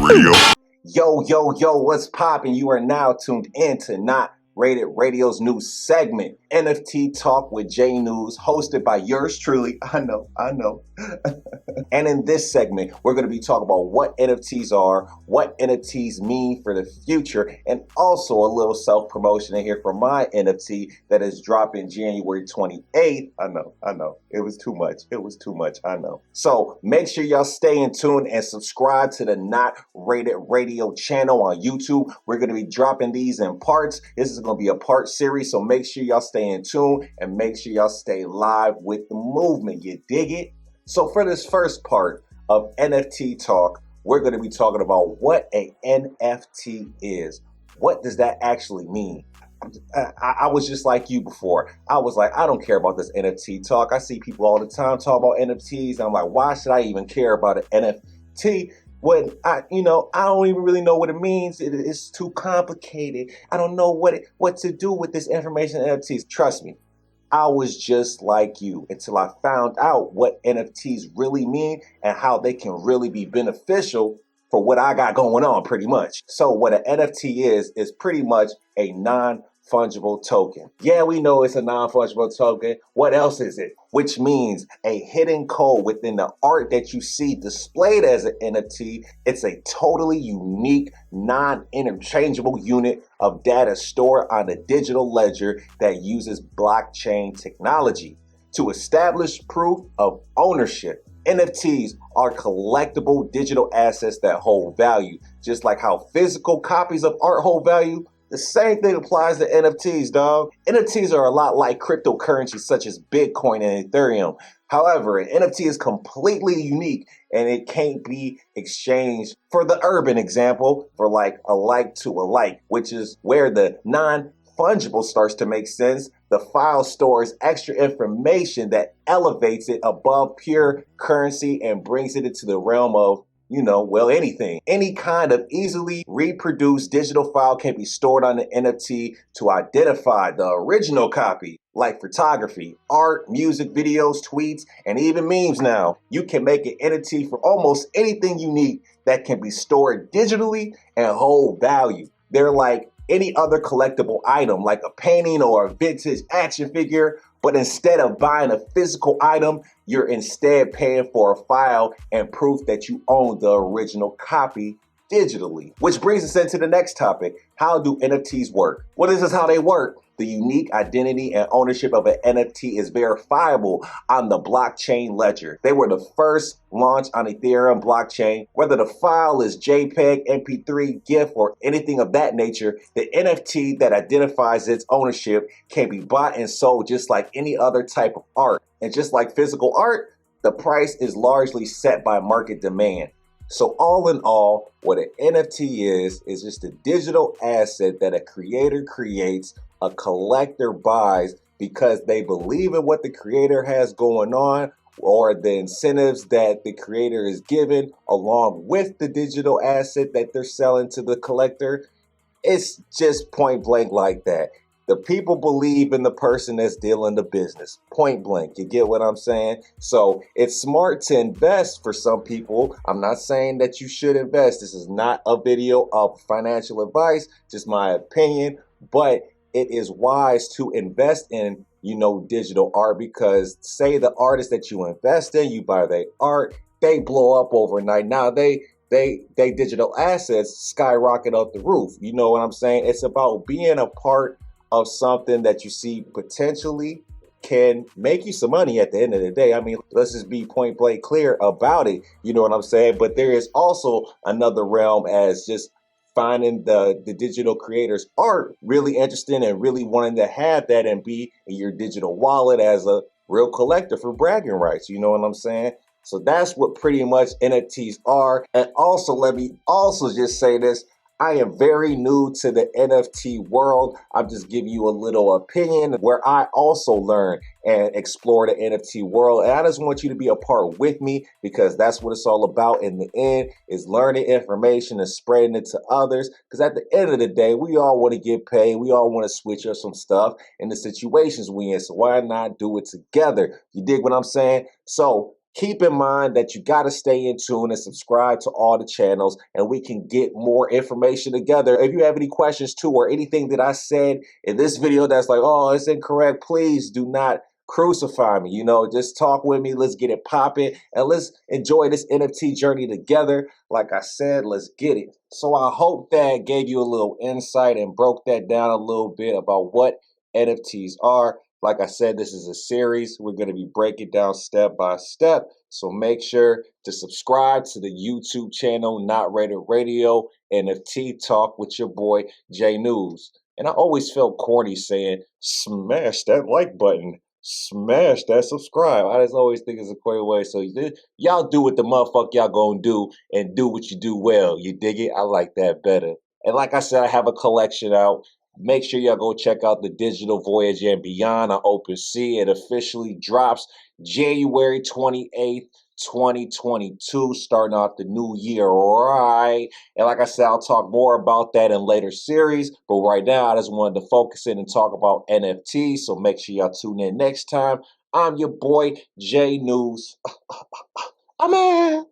Radio. Yo, what's poppin'? You are now tuned in to Not Rated Radio's new segment, NFT Talk with Newz, hosted by yours truly. I know. And in this segment, we're going to be talking about what NFTs are, what NFTs mean for the future, and also a little self-promotion in here for my NFT that is dropping January 28th. I know. It was too much. I know. So make sure y'all stay in tune and subscribe to the Not Rated Radio channel on YouTube. We're going to be dropping these in parts. This is going to be a part series, so make sure y'all stay in tune and make sure y'all stay live with the movement. You dig it? So for this first part of NFT Talk, we're going to be talking about what a NFT is. What does that actually mean? I was just like you before. I was like, I don't care about this NFT talk. I see people all the time talk about NFTs. And I'm like, why should I even care about an NFT when I don't even really know what it means? It's too complicated. I don't know what to do with this information in NFTs. Trust me. I was just like you until I found out what NFTs really mean and how they can really be beneficial for what I got going on, pretty much. So what an NFT is pretty much a non-fungible token. Yeah, we know it's a non-fungible token. What else is it? Which means a hidden code within the art that you see displayed as an NFT. It's a totally unique, non-interchangeable unit of data stored on a digital ledger that uses blockchain technology to establish proof of ownership. NFTs are collectible digital assets that hold value. Just like how physical copies of art hold value, the same thing applies to NFTs, dog. NFTs are a lot like cryptocurrencies such as Bitcoin and Ethereum. However, an NFT is completely unique and it can't be exchanged, for the urban example, for like a like to a like, which is where the non-fungible starts to make sense. The file stores extra information that elevates it above pure currency and brings it into the realm of anything. Any kind of easily reproduced digital file can be stored on the NFT to identify the original copy, like photography, art, music, videos, tweets, and even memes now. You can make an NFT for almost anything unique that can be stored digitally and hold value. They're like any other collectible item, like a painting or a vintage action figure. But instead of buying a physical item, you're instead paying for a file and proof that you own the original copy digitally. Which brings us into the next topic. How do NFTs work? Well, this is how they work. The unique identity and ownership of an NFT is verifiable on the blockchain ledger. They were the first launched on Ethereum blockchain. Whether the file is JPEG, MP3, GIF, or anything of that nature, the NFT that identifies its ownership can be bought and sold just like any other type of art. And just like physical art, the price is largely set by market demand. So all in all, what an NFT is just a digital asset that a creator creates, a collector buys because they believe in what the creator has going on or the incentives that the creator is given along with the digital asset that they're selling to the collector. It's just point blank like that. The people believe in the person that's dealing the business. Point blank. You get what I'm saying? So it's smart to invest for some people. I'm not saying that you should invest. This is not a video of financial advice, just my opinion. But it is wise to invest in, digital art, because say the artist that you invest in, you buy their art, they blow up overnight. Now they digital assets skyrocket up the roof. You know what I'm saying? It's about being a part of something that you see potentially can make you some money at the end of the day. I mean, let's just be point blank clear about it. You know what I'm saying? But there is also another realm as just finding the digital creators art really interesting and really wanting to have that and be in your digital wallet as a real collector for bragging rights. You know what I'm saying? So that's what pretty much NFTs are. And also, let me also just say this. I am very new to the NFT world. I'm just giving you a little opinion where I also learn and explore the NFT world. And I just want you to be a part with me, because that's what it's all about in the end, is learning information and spreading it to others. Because at the end of the day, we all want to get paid. We all want to switch up some stuff in the situations we in. So why not do it together? You dig what I'm saying? So keep in mind that you got to stay in tune and subscribe to all the channels, and we can get more information together. If you have any questions too, or anything that I said in this video that's like, oh, it's incorrect, please do not crucify me. Just talk with me. Let's get it popping, and let's enjoy this NFT journey together. Like I said, let's get it. So I hope that gave you a little insight and broke that down a little bit about what NFTs are. Like I said, this is a series. We're going to be breaking down step by step. So make sure to subscribe to the YouTube channel, Not Rated Radio, NFT Talk with your boy, Newz. And I always felt corny saying, smash that like button, smash that subscribe. I just always think it's a corny way. So y'all do what the motherfucker y'all gonna do, and do what you do well. You dig it? I like that better. And like I said, I have a collection out. Make sure y'all go check out the Digital Voyager and Beyond on OpenSea. It officially drops January 28th, 2022, starting off the new year, right? And like I said, I'll talk more about that in later series. But right now, I just wanted to focus in and talk about NFTs. So make sure y'all tune in next time. I'm your boy, Newz. I'm in.